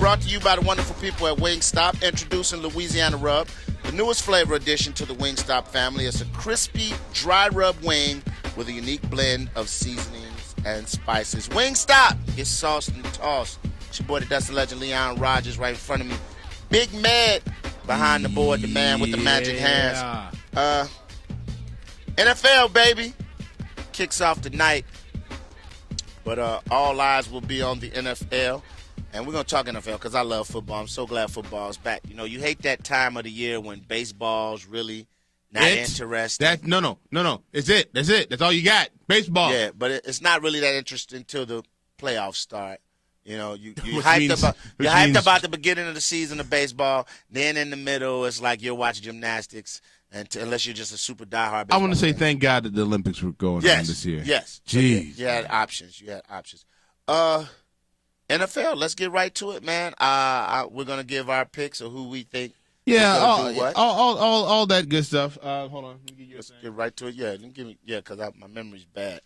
brought to you by the wonderful people at Wingstop. Introducing Louisiana Rub, the newest flavor addition to the Wingstop family. It's a crispy, dry rub wing with a unique blend of seasonings and spices. Wingstop, get sauced and tossed. It's your boy, the Dustin Legend, Leon Rogers, right in front of me. Big Med behind the board, the man with the magic hands. NFL, baby, kicks off tonight. But all eyes will be on the NFL. And we're going to talk NFL because I love football. I'm so glad football's back. You know, you hate that time of the year when baseball's really not interesting. No. It's it. That's it. That's all you got. Baseball. Yeah, but it's not really that interesting until the playoffs start. You know, you hyped about the beginning of the season of baseball. Then in the middle, it's like you're watching gymnastics. Unless you're just a super diehard baseball I want to say thank God that the Olympics were going on this year. Yes. Jeez. So you had options. NFL, let's get right to it, man. We're going to give our picks of who we think all that good stuff. Hold on. Let me give you get right to it. Because my memory's bad.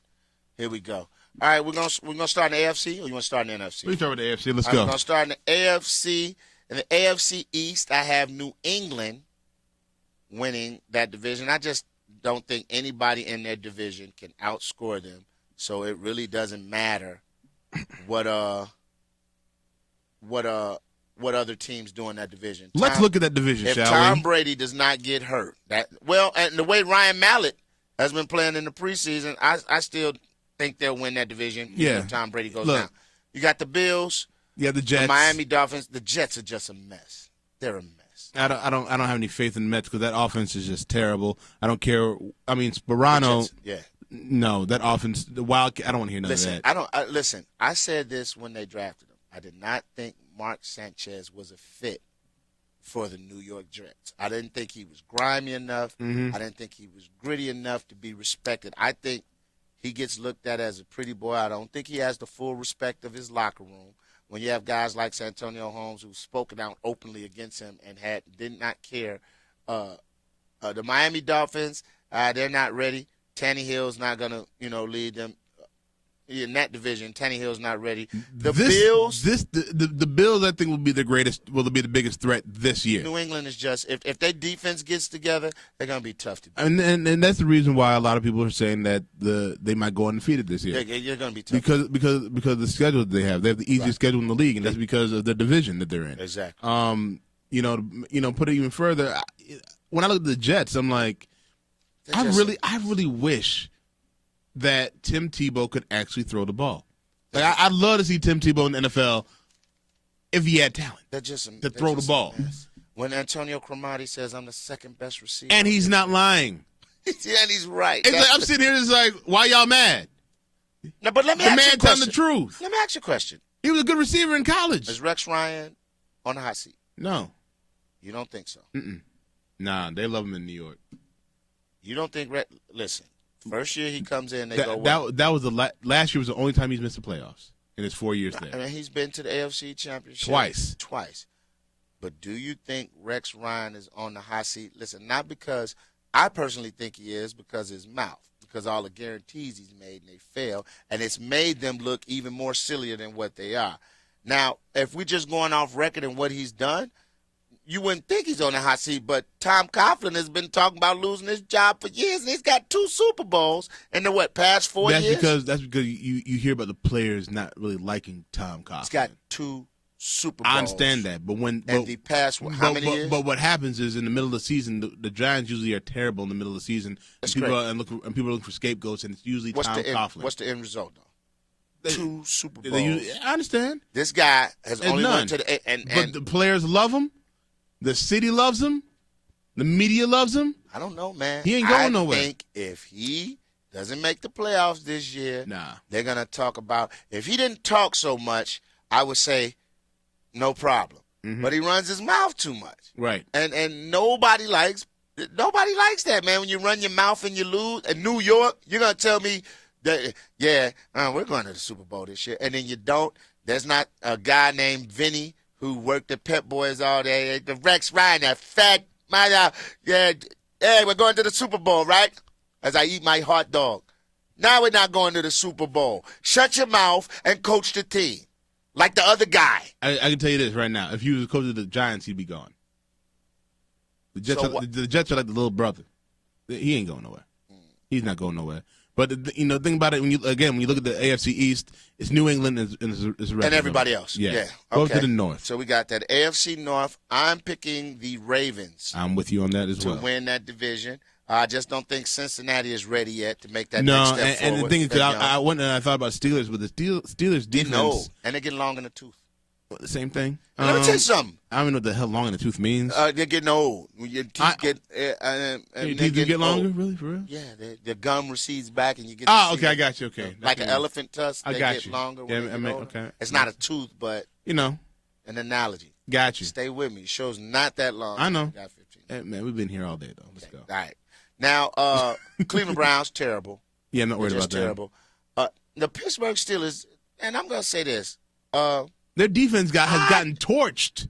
Here we go. All right, we're gonna start in the AFC, or you want to start in the NFC? We start with the AFC. Let's go. We're going to start in the AFC. In the AFC East, I have New England winning that division. I just don't think anybody in their division can outscore them. So it really doesn't matter what other teams do in that division. Let's look at that division, shall we? If Tom Brady does not get hurt, and the way Ryan Mallett has been playing in the preseason, I still think they'll win that division. If Tom Brady goes down. You got the Bills. Yeah, the Jets. The Miami Dolphins. The Jets are just a mess. They're a mess. I don't have any faith in the Mets because that offense is just terrible. I don't care. I mean, Sperano. No, that offense, the Wildcat. I don't want to hear none of that. Listen. I said this when they drafted him. I did not think Mark Sanchez was a fit for the New York Jets. I didn't think he was grimy enough. I didn't think he was gritty enough to be respected. I think he gets looked at as a pretty boy. I don't think he has the full respect of his locker room. When you have guys like Santonio Holmes who've spoken out openly against him and did not care. The Miami Dolphins, they're not ready. Tannehill's not going to, lead them in that division. Tannehill's not ready. The Bills. The Bills, I think, will be the biggest threat this year. New England is just, if their defense gets together, they're going to be tough to beat. And that's the reason why a lot of people are saying that they might go undefeated this year. You're going to be tough. Because of the schedule that they have. They have the easiest schedule in the league, and that's because of the division that they're in. Exactly. Put it even further, when I look at the Jets, I'm like, I really wish that Tim Tebow could actually throw the ball. Like I'd love to see Tim Tebow in the NFL if he had talent to throw the ball. When Antonio Cromartie says I'm the second best receiver, and he's not lying, and he's right. It's like, I'm sitting here, just like, why y'all mad? No, but let me ask you a question. The man telling the truth. Let me ask you a question. He was a good receiver in college. Is Rex Ryan on the hot seat? No, you don't think so? Nah, they love him in New York. You don't think? Listen. First year he comes in, that was last year was the only time he's missed the playoffs in his 4 years there. I mean, he's been to the AFC Championship twice. But do you think Rex Ryan is on the hot seat? Listen, not because I personally think he is, because of his mouth, because all the guarantees he's made and they fail, and it's made them look even more sillier than what they are. Now, if we're just going off record and what he's done, you wouldn't think he's on the hot seat, but Tom Coughlin has been talking about losing his job for years, and he's got 2 Super Bowls in the past 4 years? That's because you hear about the players not really liking Tom Coughlin. He's got 2 Super Bowls. I understand that, but the past how many years? But what happens is in the middle of the season, the Giants usually are terrible in the middle of the season, and people are looking for scapegoats, and it's usually Tom Coughlin. What's the end result, though? 2 Super Bowls. I understand. This guy has only went to the but the players love him. The city loves him. The media loves him. I don't know, man. He ain't going nowhere. I think if he doesn't make the playoffs this year, they're going to talk about – if he didn't talk so much, I would say no problem. But he runs his mouth too much. Right. And nobody likes that, man. When you run your mouth and you lose. In New York, you're going to tell me that, we're going to the Super Bowl this year. And then you don't. There's not a guy named Vinny who worked at Pep Boys all day. The Rex Ryan, that fat mother. We're going to the Super Bowl, right? As I eat my hot dog. Now we're not going to the Super Bowl. Shut your mouth and coach the team. like the other guy. I can tell you this right now. If he was a coach of the Giants, he'd be gone. The Jets are like the little brother. He ain't going nowhere. He's not going nowhere. But think about it when you look at the AFC East, it's New England and everybody else. Yeah. Okay. Go to the North. So we got that AFC North. I'm picking the Ravens. I'm with you on that as well. To win that division. I just don't think Cincinnati is ready yet to make that next step forward. And the thing is, I went and I thought about Steelers, but the Steelers defense. And they're getting long in the tooth. The same thing. Let me tell you something. I don't even know what the hell long in the tooth means. They're getting old. When your teeth your teeth get longer, really, for real? Yeah, the gum recedes back, and you get. Okay, I got you. Okay, like an elephant tusk, they get longer. Okay, it's not a tooth, but an analogy. Got you. Stay with me. Show's not that long. I know. Got 15. Man, we've been here all day though. Let's go. All right. Now, Cleveland Browns terrible. Yeah, I'm not worried about that. Terrible. The Pittsburgh Steelers, and I'm gonna say this. Their defense has gotten torched.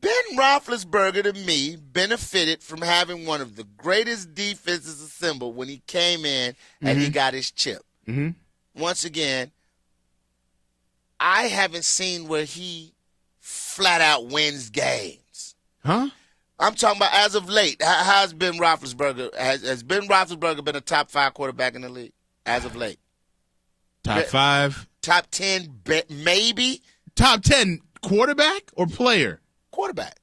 Ben Roethlisberger, to me, benefited from having one of the greatest defenses assembled when he came in and he got his chip. Mm-hmm. Once again, I haven't seen where he flat out wins games. Huh? I'm talking about as of late. How's Ben Roethlisberger? Has Ben Roethlisberger been a top 5 quarterback in the league as of late? Top 5? Top 10, maybe? Top 10 quarterback or player? Quarterback.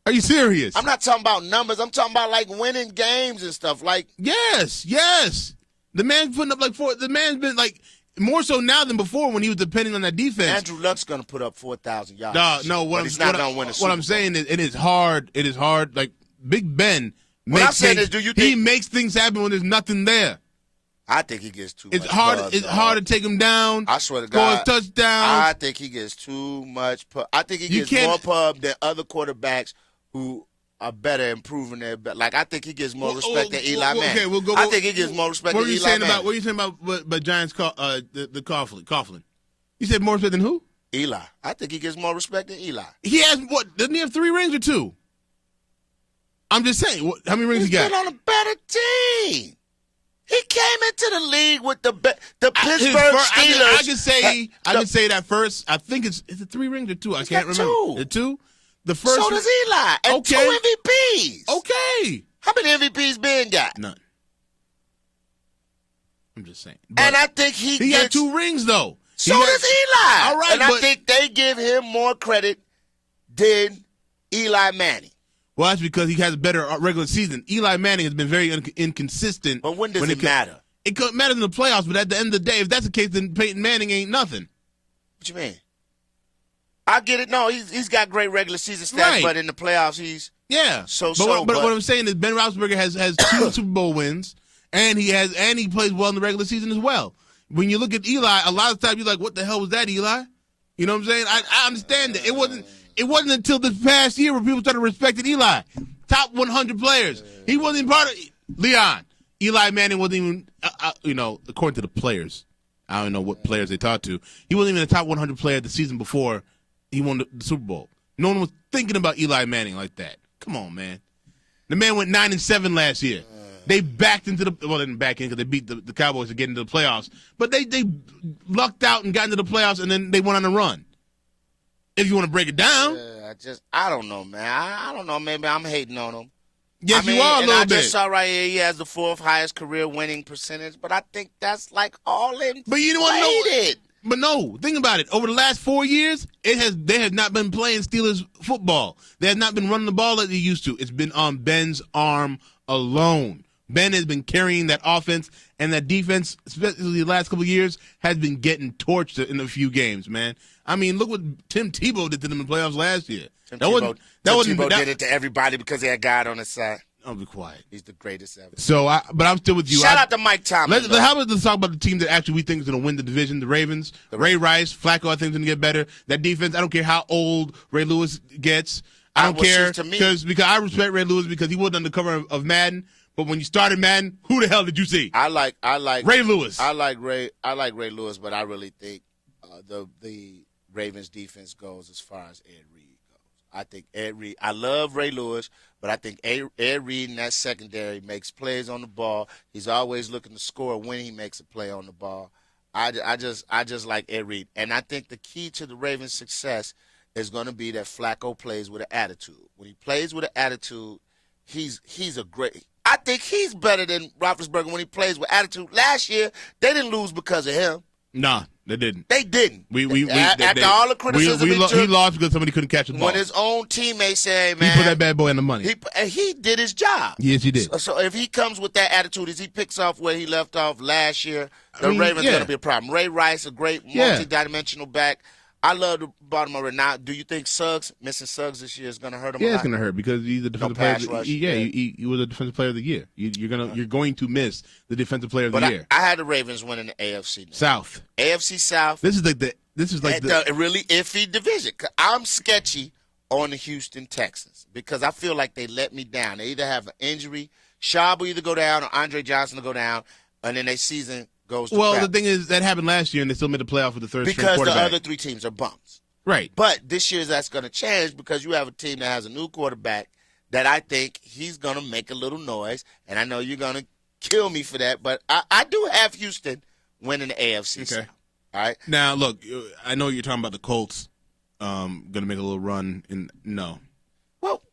Are you serious? I'm not talking about numbers. I'm talking about like winning games and stuff. Like yes. The man's putting up the man's been like more so now than before when he was depending on that defense. Andrew Luck's going to put up 4,000 yards. He's not going to win a Super Bowl. What I'm saying is it is hard. It is hard. Like Big Ben makes he makes things happen when there's nothing there. I think he gets too much pub. It's hard to take him down. I swear to God. Score touchdowns. I think he gets too much pub. I think he gets more pub than other quarterbacks who are better improving their bet. Like, I think he gets more respect than Eli Manning. Okay, I think he gets more respect than Eli Manning. What are you saying about Giants, the Coughlin? You said more respect than who? Eli. I think he gets more respect than Eli. He has, doesn't he have 3 rings or 2? I'm just saying, how many rings he got? He's been on a better team. He came into the league with the Pittsburgh Steelers. I can say that first. I think is it 3 rings or 2? I can't remember. 2. The 2? The first. So does Eli. And 2 MVPs. Okay. How many MVPs Ben got? None. I'm just saying. And I think he got 2 rings though. So does Eli. All right, and I think they give him more credit than Eli Manning. Well, that's because he has a better regular season. Eli Manning has been very inconsistent. But when does it matter? It matters in the playoffs, but at the end of the day, if that's the case, then Peyton Manning ain't nothing. What you mean? I get it. No, he's got great regular season stats, but in the playoffs, he's But what I'm saying is Ben Roethlisberger has 2 Super Bowl wins, and he plays well in the regular season as well. When you look at Eli, a lot of times you're like, "What the hell was that, Eli?" You know what I'm saying? I understand that it wasn't until this past year where people started respecting Eli. Top 100 players. He wasn't even part of Leon. Eli Manning wasn't even, according to the players. I don't know what players they talked to. He wasn't even a top 100 player the season before he won the Super Bowl. No one was thinking about Eli Manning like that. Come on, man. The man went 9-7 last year. They backed into they didn't back in because they beat the Cowboys to get into the playoffs. But they lucked out and got into the playoffs, and then they went on a run. If you want to break it down. I don't know, man. I don't know. Maybe I'm hating on him. Yes, you are a little bit. I just saw right here he has the 4th highest career winning percentage, but I think that's like all inflated. But you know what? But no, think about it. Over the last 4 years, they have not been playing Steelers football. They have not been running the ball like they used to. It's been on Ben's arm alone. Ben has been carrying that offense, and that defense, especially the last couple of years, has been getting torched in a few games, man. I mean, look what Tim Tebow did to them in the playoffs last year. Tim Tebow did it to everybody because he had God on his side. I'll be quiet. He's the greatest ever. But I'm still with you. Shout out to Mike Tomlin. Let's talk about the team that actually we think is going to win the division, the Ravens. Ray Rice, Flacco, I think is going to get better. That defense, I don't care how old Ray Lewis gets. I don't care because I respect Ray Lewis because he wasn't on the cover of Madden. But when you started Madden, who the hell did you see? I like Ray Lewis. I like Ray Lewis, but I really think the Ravens defense goes as far as Ed Reed goes. I think Ed Reed. I love Ray Lewis, but I think Ed Reed in that secondary makes plays on the ball. He's always looking to score when he makes a play on the ball. I just like Ed Reed, and I think the key to the Ravens' success is going to be that Flacco plays with an attitude. When he plays with an attitude, he's a great. I think he's better than Roethlisberger when he plays with attitude. Last year, they didn't lose because of him. Nah, they didn't. They didn't. After all the criticism he lost because somebody couldn't catch the ball. When his own teammates say, man, he put that bad boy in the money. He did his job. Yes, he did. So if he comes with that attitude, as he picks off where he left off last year, Ravens going to be a problem. Ray Rice, a great multi-dimensional back. I love the Baltimore right now. Do you think missing Suggs this year is going to hurt him? Yeah, it's going to hurt because he's the defensive player. He was a defensive player of the year. You're going to miss the defensive player of the year. I had the Ravens winning the AFC now. South. AFC South. This is like the really iffy division. I'm sketchy on the Houston Texans because I feel like they let me down. They either have an injury, Schaub will either go down, or Andre Johnson will go down, and then their season goes to crap. The thing is that happened last year, and they still made the playoff with the third string quarterback. Because the other three teams are bumps. Right. But this year that's going to change because you have a team that has a new quarterback that I think he's going to make a little noise, and I know you're going to kill me for that, but I do have Houston winning the AFC. Okay. South. All right. Now, look, I know you're talking about the Colts going to make a little run. No.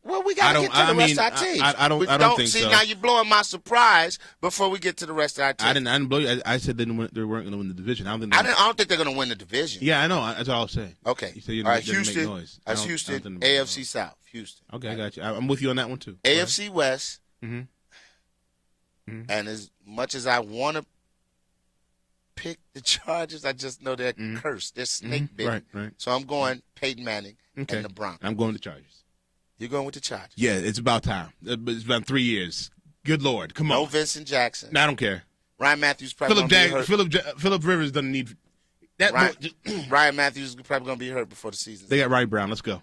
Well, we got to get to the rest of our teams. I don't think so. Now you're blowing my surprise before we get to the rest of our teams. I didn't blow you. I said they weren't going to win the division. I don't think they're going to win the division. Yeah, I know. That's what I was saying. Okay. You said you all right, didn't Houston. make noise. That's Houston. AFC South. Houston. Okay, I got you. I'm with you on that one too. AFC West. Mm-hmm. And as much as I want to pick the Chargers, I just know they're cursed. They're snake bitten. Right. So I'm going Peyton Manning and the Broncos. I'm going to Chargers. You're going with the Chargers? Yeah, it's about time. It's been 3 years. Good Lord, come on. No Vincent Jackson. No, I don't care. Ryan Matthews probably going to be hurt. Phillip Rivers doesn't need that. Ryan Matthews is probably going to be hurt before the season. They got Ronnie Brown. Let's go.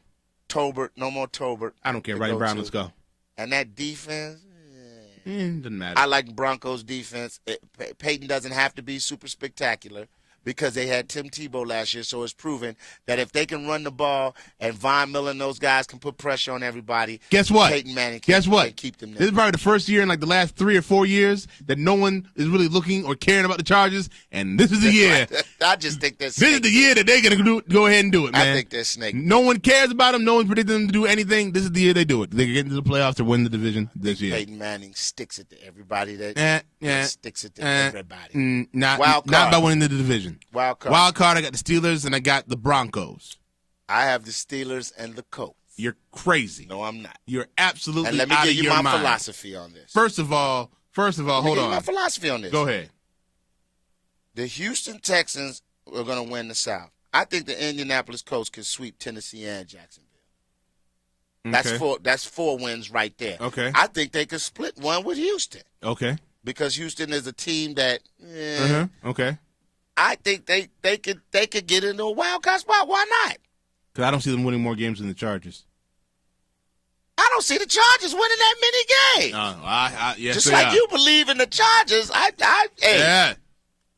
Tolbert, no more Tolbert. I don't care. Ronnie Brown, let's go. And that defense, doesn't matter. I like Broncos defense. Peyton doesn't have to be super spectacular because they had Tim Tebow last year, so it's proven that if they can run the ball and Von Miller and those guys can put pressure on everybody, guess what? Peyton Manning can keep them there. This is probably the first year in like the last 3 or 4 years that no one is really looking or caring about the Chargers, and this is the year. I just think that's this is the year that they're going to go ahead and do it, man. I think they're snake. No one cares about them. No one's predicting them to do anything. This is the year they do it. They get into the playoffs to win the division this year. Peyton Manning sticks it to everybody. Sticks it to everybody. Not by winning the division. Wild card. I got the Steelers and I got the Broncos. I have the Steelers and the Colts. You're crazy. No, I'm not. You're absolutely and let me out give of you your my mind. philosophy on this. First of all, hold on. My philosophy on this. Go ahead. The Houston Texans are going to win the South. I think the Indianapolis Colts can sweep Tennessee and Jacksonville. Okay. That's 4 wins right there. Okay. I think they could split one with Houston. Okay. Because Houston is a team that. Okay. I think they could get into a wild card spot. Why not? Because I don't see them winning more games than the Chargers. I don't see the Chargers winning that many games. Yes, just like you believe in the Chargers, yeah.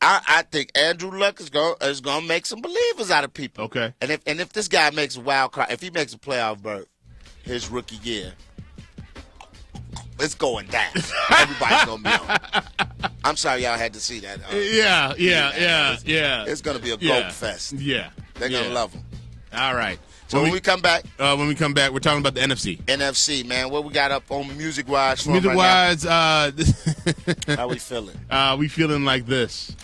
I think Andrew Luck is going to make some believers out of people. Okay. And if this guy makes a wild card, if he makes a playoff berth his rookie year, it's going down. Everybody's going to be on. I'm sorry y'all had to see that. Yeah. It's going to be a goat fest. Yeah. They're going to love him. All right. So when we come back, we're talking about the NFC. NFC, man. What we got up on music-wise? Music-wise, how we feeling? We feeling like this.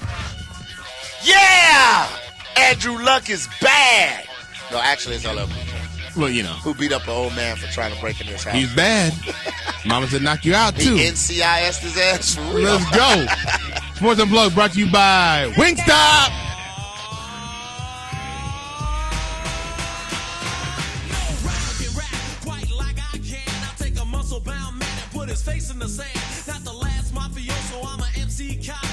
Yeah! Andrew Luck is bad. No, actually, it's LL. Well, you know. Who beat up an old man for trying to break into his house. He's bad. Mama said knock you out, too. He NCIS'd his ass for real. Let's go. Sports Unplugged brought to you by Wingstop. Face in the sand, not the last mafioso, I'm a MC Kyle.